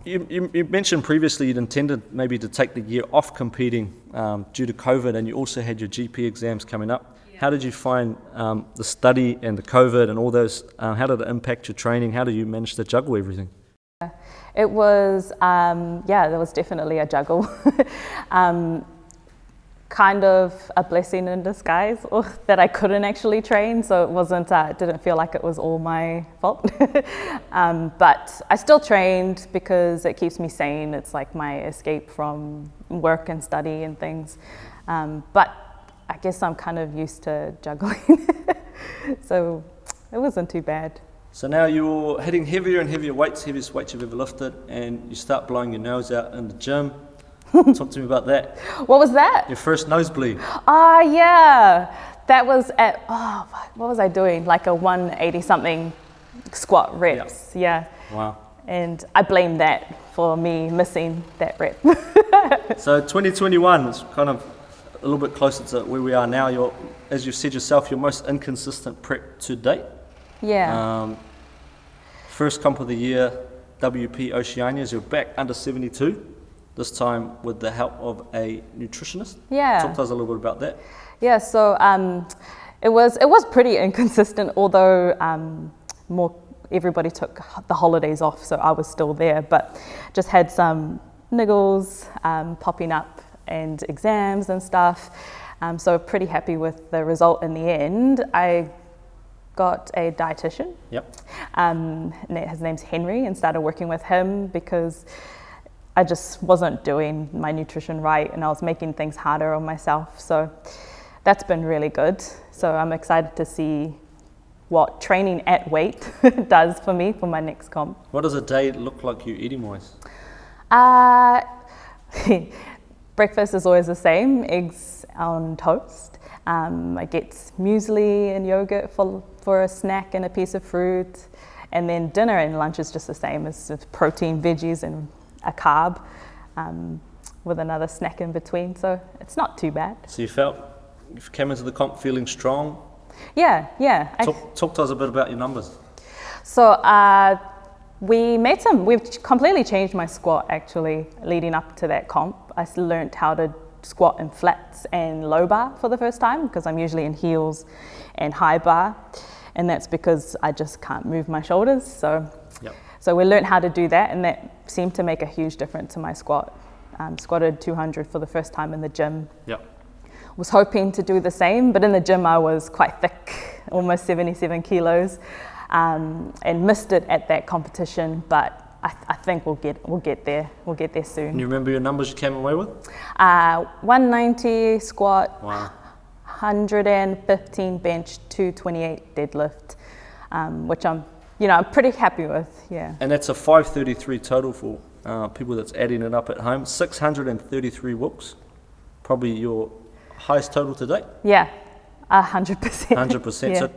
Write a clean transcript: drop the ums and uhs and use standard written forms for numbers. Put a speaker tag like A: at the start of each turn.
A: You mentioned previously you'd intended maybe to take the year off competing due to COVID, and you also had your GP exams coming up. How did you find the study and the COVID and all those? How did it impact your training? How did you manage to juggle everything?
B: It was, there was definitely a juggle. Kind of a blessing in disguise, or that I couldn't actually train, so it wasn't, didn't feel like it was all my fault. But I still trained because it keeps me sane. It's like my escape from work and study and things. But I guess I'm kind of used to juggling, so it wasn't too bad.
A: So now you're hitting heavier and heavier weights, heaviest weights you've ever lifted, and you start blowing your nose out in the gym. Talk to me about that.
B: What was that?
A: Your first nosebleed.
B: Yeah. That was at, what was I doing? Like a 180 something squat reps. Yeah.
A: Wow.
B: And I blame that for me missing that rep.
A: So 2021 is kind of a little bit closer to where we are now. You're, as you said yourself, your most inconsistent prep to date.
B: Yeah.
A: First comp of the year, WP Oceanias, you're back under 72. This time with the help of a nutritionist.
B: Yeah.
A: Talk to us a little bit about that.
B: Yeah, so it was pretty inconsistent, although everybody took the holidays off, so I was still there, but just had some niggles popping up and exams and stuff. So pretty happy with the result in the end. I got a dietitian.
A: Yep.
B: His name's Henry, and started working with him because I just wasn't doing my nutrition right, and I was making things harder on myself. So that's been really good. So I'm excited to see what training at weight does for me for my next comp.
A: What does a day look like you eating wise?
B: Breakfast is always the same, eggs on toast. I get muesli and yogurt for a snack and a piece of fruit. And then dinner and lunch is just the same. It's protein, veggies, and a carb with another snack in between, so it's not too bad. So
A: you came into the comp feeling strong?
B: Yeah.
A: Talk to us a bit about your numbers.
B: So we've completely changed my squat actually leading up to that comp. I learned how to squat in flats and low bar for the first time, because I'm usually in heels and high bar, and that's because I just can't move my shoulders. So we learned how to do that, and that seemed to make a huge difference to my squat. Squatted 200 for the first time in the gym.
A: Yep.
B: Was hoping to do the same, but in the gym I was quite thick, almost 77 kilos, and missed it at that competition. But I think we'll get there. We'll get there soon.
A: And you remember your numbers you came away with?
B: 190 squat.
A: Wow.
B: 115 bench, 228 deadlift, which I'm pretty happy with, yeah.
A: And that's a 533 total for people that's adding it up at home. 633 whoops, probably your highest total to date?
B: Yeah, 100%.
A: 100%.
B: Yeah.
A: So